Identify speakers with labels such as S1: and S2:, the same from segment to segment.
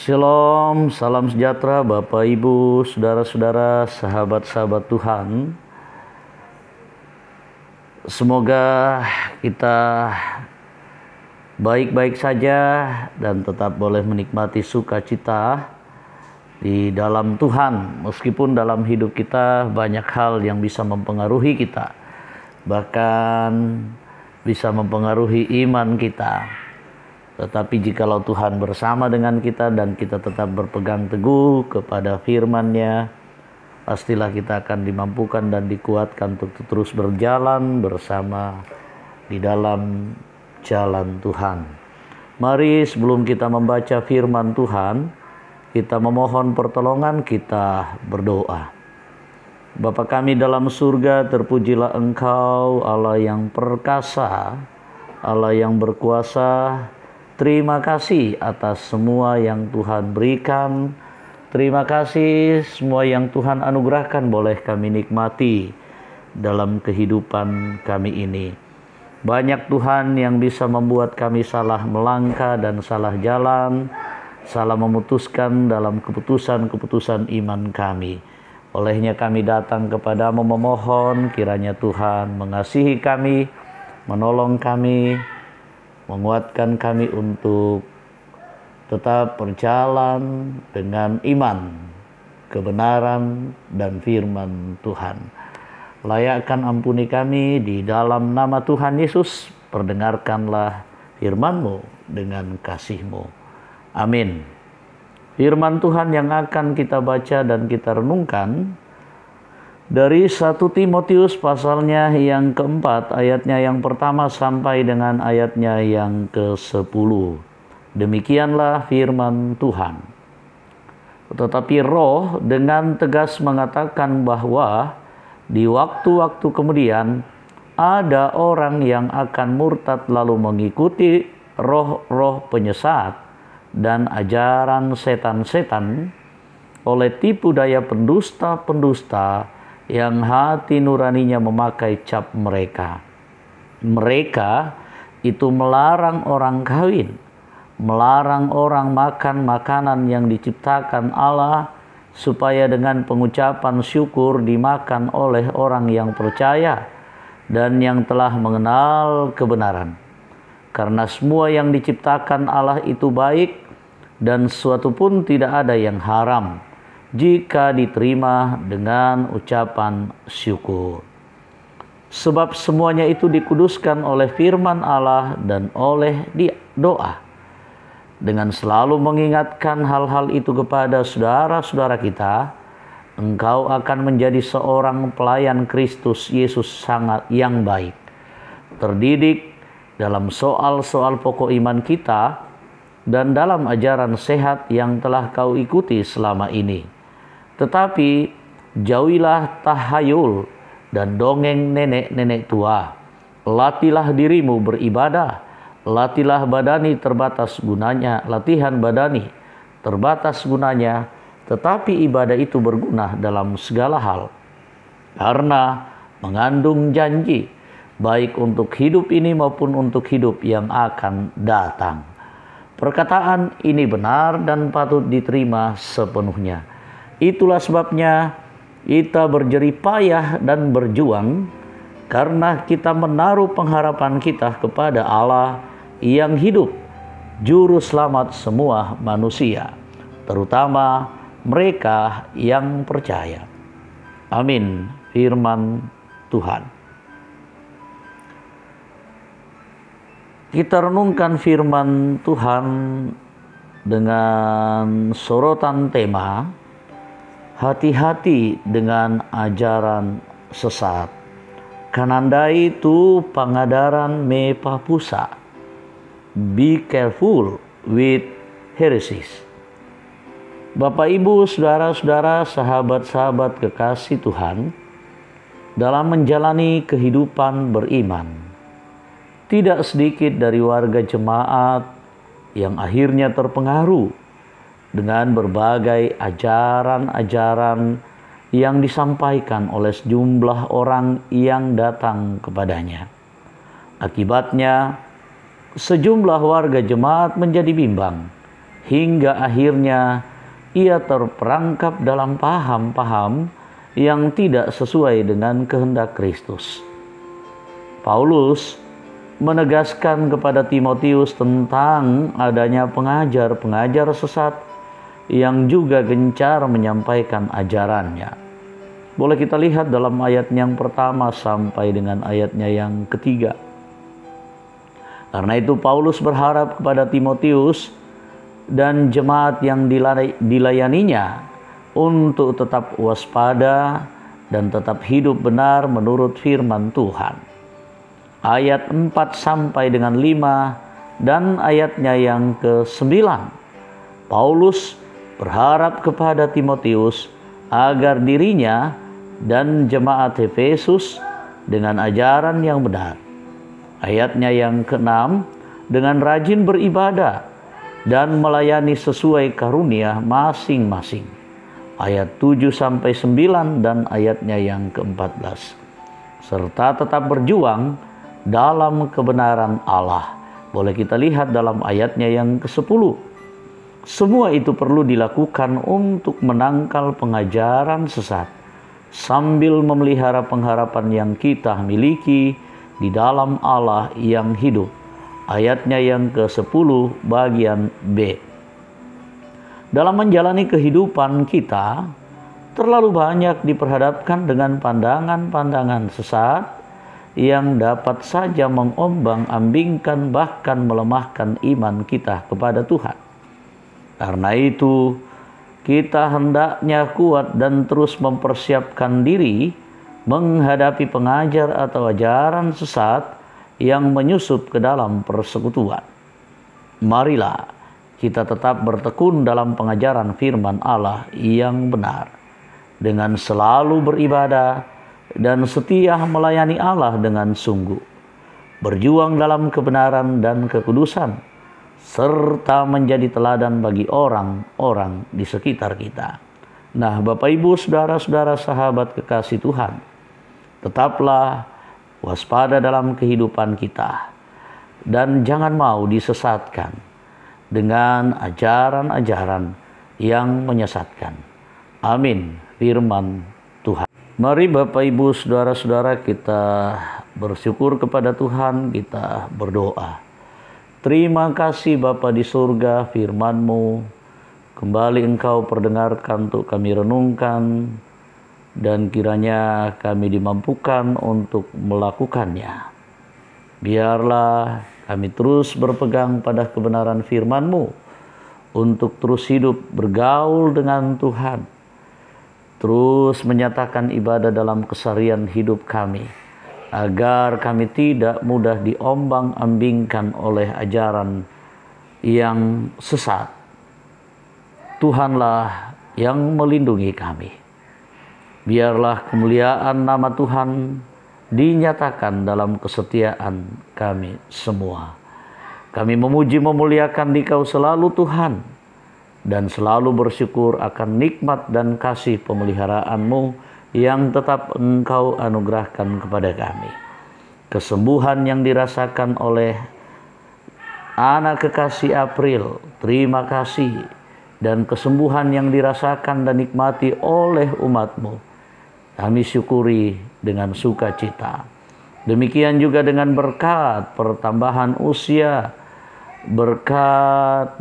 S1: Shalom, salam sejahtera Bapak Ibu, saudara-saudara, sahabat-sahabat Tuhan. Semoga kita baik-baik saja dan tetap boleh menikmati sukacita di dalam Tuhan. Meskipun dalam hidup kita banyak hal yang bisa mempengaruhi kita, bahkan bisa mempengaruhi iman kita. Tetapi jikalau Tuhan bersama dengan kita dan kita tetap berpegang teguh kepada firman-Nya, pastilah kita akan dimampukan dan dikuatkan untuk terus berjalan bersama di dalam jalan Tuhan. Mari sebelum kita membaca firman Tuhan, kita memohon pertolongan, kita berdoa. Bapa kami dalam surga, terpujilah Engkau, Allah yang perkasa, Allah yang berkuasa. Terima kasih atas semua yang Tuhan berikan. Terima kasih semua yang Tuhan anugerahkan boleh kami nikmati dalam kehidupan kami ini. Banyak Tuhan yang bisa membuat kami salah melangkah dan salah jalan, salah memutuskan dalam keputusan-keputusan iman kami. Olehnya kami datang kepadamu memohon kiranya Tuhan mengasihi kami, menolong kami, menguatkan kami untuk tetap berjalan dengan iman, kebenaran, dan firman Tuhan. Layakkan ampuni kami di dalam nama Tuhan Yesus. Perdengarkanlah firman-Mu dengan kasih-Mu. Amin. Firman Tuhan yang akan kita baca dan kita renungkan dari 1 Timotius pasalnya yang keempat, ayatnya yang pertama sampai dengan ayatnya yang ke-10. Demikianlah firman Tuhan. Tetapi Roh dengan tegas mengatakan bahwa di waktu-waktu kemudian ada orang yang akan murtad lalu mengikuti roh-roh penyesat dan ajaran setan-setan oleh tipu daya pendusta-pendusta yang hati nuraninya memakai cap mereka. Mereka itu melarang orang kawin, melarang orang makan makanan yang diciptakan Allah, supaya dengan pengucapan syukur dimakan oleh orang yang percaya dan yang telah mengenal kebenaran. Karena semua yang diciptakan Allah itu baik, dan sesuatu pun tidak ada yang haram jika diterima dengan ucapan syukur. Sebab semuanya itu dikuduskan oleh firman Allah dan oleh doa. Dengan selalu mengingatkan hal-hal itu kepada saudara-saudara kita, engkau akan menjadi seorang pelayan Kristus Yesus sangat yang baik, terdidik dalam soal-soal pokok iman kita dan dalam ajaran sehat yang telah kau ikuti selama ini. Tetapi jauhilah tahayul dan dongeng nenek-nenek tua. Latihlah dirimu beribadah. Latihlah badani terbatas gunanya. Latihan badani terbatas gunanya, tetapi ibadah itu berguna dalam segala hal, karena mengandung janji, baik untuk hidup ini maupun untuk hidup yang akan datang. Perkataan ini benar dan patut diterima sepenuhnya. Itulah sebabnya kita berjerih payah dan berjuang, karena kita menaruh pengharapan kita kepada Allah yang hidup, juru selamat semua manusia, terutama mereka yang percaya. Amin. Firman Tuhan. Kita renungkan firman Tuhan dengan sorotan tema hati-hati dengan ajaran sesat. Kanandai tu pangadaran me papusa. Be careful with heresies. Bapak, Ibu, saudara-saudara, sahabat-sahabat kekasih Tuhan, dalam menjalani kehidupan beriman, tidak sedikit dari warga jemaat yang akhirnya terpengaruh dengan berbagai ajaran-ajaran yang disampaikan oleh sejumlah orang yang datang kepadanya. Akibatnya, sejumlah warga jemaat menjadi bimbang hingga akhirnya ia terperangkap dalam paham-paham yang tidak sesuai dengan kehendak Kristus. Paulus menegaskan kepada Timotius tentang adanya pengajar-pengajar sesat yang juga gencar menyampaikan ajarannya. Boleh kita lihat dalam ayat yang pertama sampai dengan ayatnya yang ketiga. Karena itu Paulus berharap kepada Timotius dan jemaat yang dilayaninya untuk tetap waspada dan tetap hidup benar menurut firman Tuhan. Ayat 4 sampai dengan 5 dan ayatnya yang ke-9. Paulus berharap kepada Timotius agar dirinya dan jemaat Efesus dengan ajaran yang benar. Ayatnya yang ke-6, dengan rajin beribadah dan melayani sesuai karunia masing-masing. Ayat 7 sampai 9 dan ayatnya yang ke-14. Serta tetap berjuang dalam kebenaran Allah. Boleh kita lihat dalam ayatnya yang ke-10. Semua itu perlu dilakukan untuk menangkal pengajaran sesat sambil memelihara pengharapan yang kita miliki di dalam Allah yang hidup. Ayatnya yang ke-10 bagian B. Dalam menjalani kehidupan kita, terlalu banyak diperhadapkan dengan pandangan-pandangan sesat yang dapat saja mengombang-ambingkan bahkan melemahkan iman kita kepada Tuhan. Karena itu, kita hendaknya kuat dan terus mempersiapkan diri menghadapi pengajar atau ajaran sesat yang menyusup ke dalam persekutuan. Marilah kita tetap bertekun dalam pengajaran firman Allah yang benar, dengan selalu beribadah dan setia melayani Allah dengan sungguh, berjuang dalam kebenaran dan kekudusan, serta menjadi teladan bagi orang-orang di sekitar kita. Nah, Bapak Ibu, saudara-saudara, sahabat kekasih Tuhan, tetaplah waspada dalam kehidupan kita dan jangan mau disesatkan dengan ajaran-ajaran yang menyesatkan. Amin. Firman Tuhan. Mari Bapak Ibu saudara-saudara kita bersyukur kepada Tuhan, kita berdoa. Terima kasih Bapa di surga, firman-Mu kembali Engkau perdengarkan untuk kami renungkan, dan kiranya kami dimampukan untuk melakukannya. Biarlah kami terus berpegang pada kebenaran firman-Mu untuk terus hidup bergaul dengan Tuhan, terus menyatakan ibadah dalam keseharian hidup kami, agar kami tidak mudah diombang-ambingkan oleh ajaran yang sesat. Tuhanlah yang melindungi kami. Biarlah kemuliaan nama Tuhan dinyatakan dalam kesetiaan kami semua. Kami memuji memuliakan Dikau selalu Tuhan, dan selalu bersyukur akan nikmat dan kasih pemeliharaan-Mu yang tetap Engkau anugerahkan kepada kami. Kesembuhan yang dirasakan oleh anak kekasih April, terima kasih. Dan kesembuhan yang dirasakan dan nikmati oleh umat-Mu, kami syukuri dengan sukacita. Demikian juga dengan berkat pertambahan usia, berkat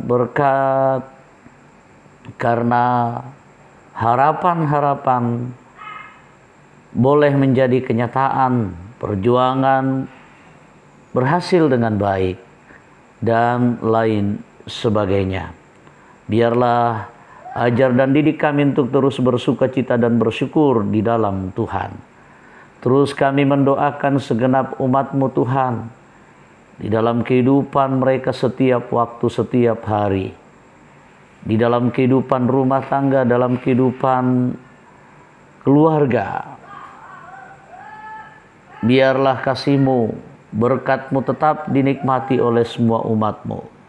S1: karena harapan-harapan boleh menjadi kenyataan, perjuangan berhasil dengan baik, dan lain sebagainya. Biarlah ajar dan didik kami untuk terus bersukacita dan bersyukur di dalam Tuhan. Terus kami mendoakan segenap umat-Mu Tuhan, di dalam kehidupan mereka setiap waktu, setiap hari, di dalam kehidupan rumah tangga, dalam kehidupan keluarga. Biarlah kasih-Mu, berkat-Mu tetap dinikmati oleh semua umat-Mu.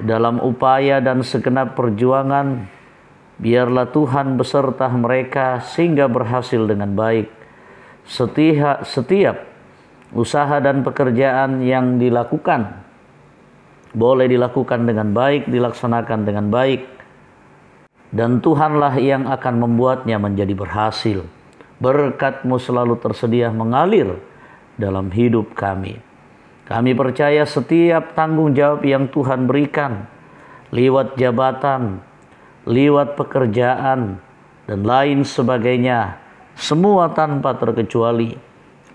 S1: Dalam upaya dan segenap perjuangan, biarlah Tuhan beserta mereka sehingga berhasil dengan baik. Setiap usaha dan pekerjaan yang dilakukan boleh dilakukan dengan baik, dilaksanakan dengan baik. Dan Tuhanlah yang akan membuatnya menjadi berhasil. Berkat-Mu selalu tersedia mengalir dalam hidup kami. Kami percaya setiap tanggung jawab yang Tuhan berikan, lewat jabatan, lewat pekerjaan, dan lain sebagainya, semua tanpa terkecuali,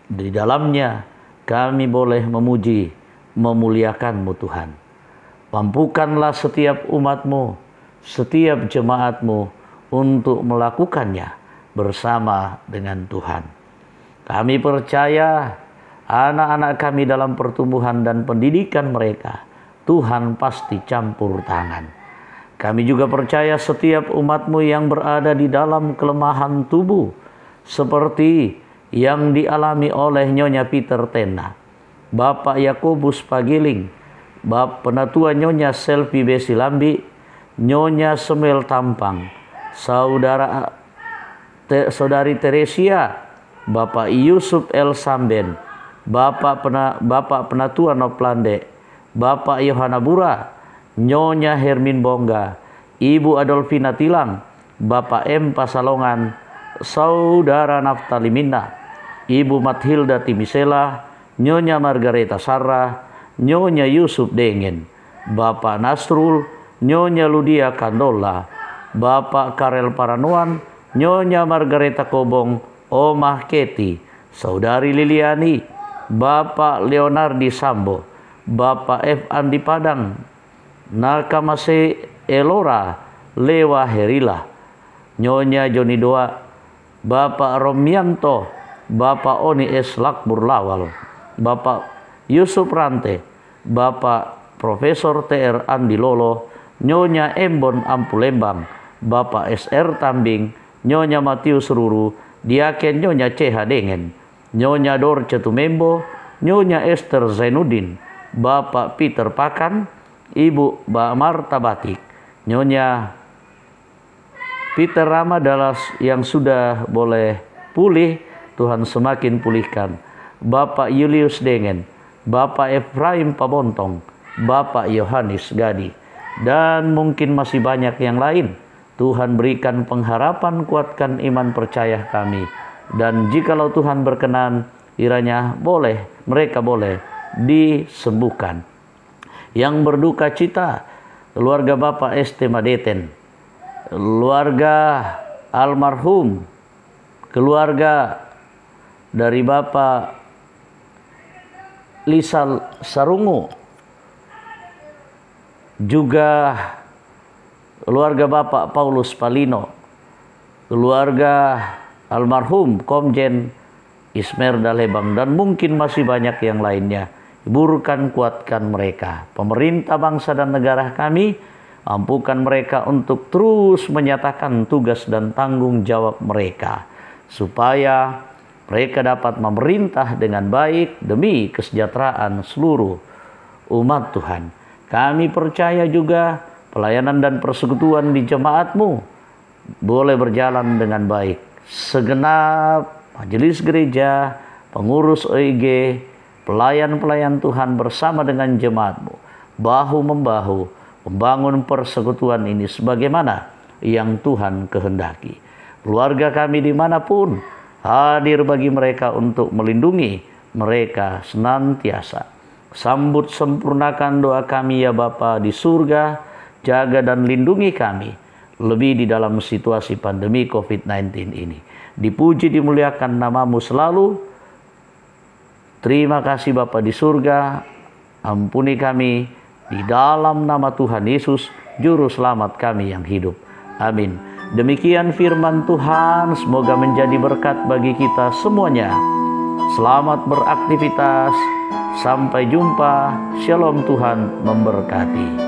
S1: di dalamnya kami boleh memuji, memuliakan-Mu Tuhan. Mampukanlah setiap umat-Mu, setiap jemaat-Mu untuk melakukannya bersama dengan Tuhan. Kami percaya anak-anak kami dalam pertumbuhan dan pendidikan mereka, Tuhan pasti campur tangan. Kami juga percaya setiap umat-Mu yang berada di dalam kelemahan tubuh, seperti yang dialami oleh Nyonya Peter Tena, Bapak Yakobus Pagiling, Bapak Penatua Nyonya Selvi Besilambi, Nyonya Semel Tampang, Saudari Teresia, Bapak Yusuf El Samben, Bapak Penatua Noplande, Bapak Yohana Bura, Nyonya Hermin Bongga, Ibu Adolfina Tilang, Bapak M. Pasalongan, Saudara Naftali Minna, Ibu Mathilda Timisela, Nyonya Margareta Sarah, Nyonya Yusuf Dengen, Bapak Nasrul, Nyonya Ludia Kandola, Bapak Karel Paranuan, Nyonya Margareta Kobong, Omah Keti, Saudari Liliani, Bapak Leonardi Sambo, Bapak F. Andi Padang, Nakamase Elora, Lewa Herila, Nyonya Joni Doa, Bapak Romianto, Bapak Oni S. Lakbur Lawal, Bapak Yusuf Rante, Bapak Profesor TR Andi Lolo, Nyonya Embon Ampulembang, Bapak SR Tambing, Nyonya Matius Ruru, Diaken Nyonya CH Dengen, Nyonya Dorce Tumembo, Nyonya Esther Zainuddin, Bapak Peter Pakan, Ibu Mbak Marta Batik, Nyonya Peter Ramadalas yang sudah boleh pulih, Tuhan semakin pulihkan, Bapak Julius Dengen, Bapak Efraim Pabontong, Bapak Yohanes Gadi, dan mungkin masih banyak yang lain. Tuhan berikan pengharapan, kuatkan iman percaya kami. Dan jikalau Tuhan berkenan, kiranya mereka boleh disembuhkan. Yang berduka cita, keluarga Bapak ST Madeten, keluarga almarhum, keluarga dari Bapak Lisal Sarungu, juga keluarga Bapak Paulus Palino, keluarga almarhum Komjen Ismerda Lebang, dan mungkin masih banyak yang lainnya. Hiburkan, kuatkan mereka. Pemerintah bangsa dan negara kami, mampukan mereka untuk terus menyatakan tugas dan tanggung jawab mereka, supaya mereka dapat memerintah dengan baik demi kesejahteraan seluruh umat Tuhan. Kami percaya juga pelayanan dan persekutuan di jemaat-Mu boleh berjalan dengan baik. Segenap majelis gereja, pengurus OIG, pelayan-pelayan Tuhan bersama dengan jemaat-Mu, bahu-membahu membangun persekutuan ini sebagaimana yang Tuhan kehendaki. Keluarga kami dimanapun hadir bagi mereka untuk melindungi mereka senantiasa. Sambut sempurnakan doa kami ya Bapa di surga, jaga dan lindungi kami, lebih di dalam situasi pandemi COVID-19 ini. Dipuji dimuliakan nama-Mu selalu. Terima kasih Bapa di surga, ampuni kami di dalam nama Tuhan Yesus, Juru Selamat kami yang hidup. Amin. Demikian firman Tuhan, semoga menjadi berkat bagi kita semuanya. Selamat beraktivitas, sampai jumpa. Shalom, Tuhan memberkati.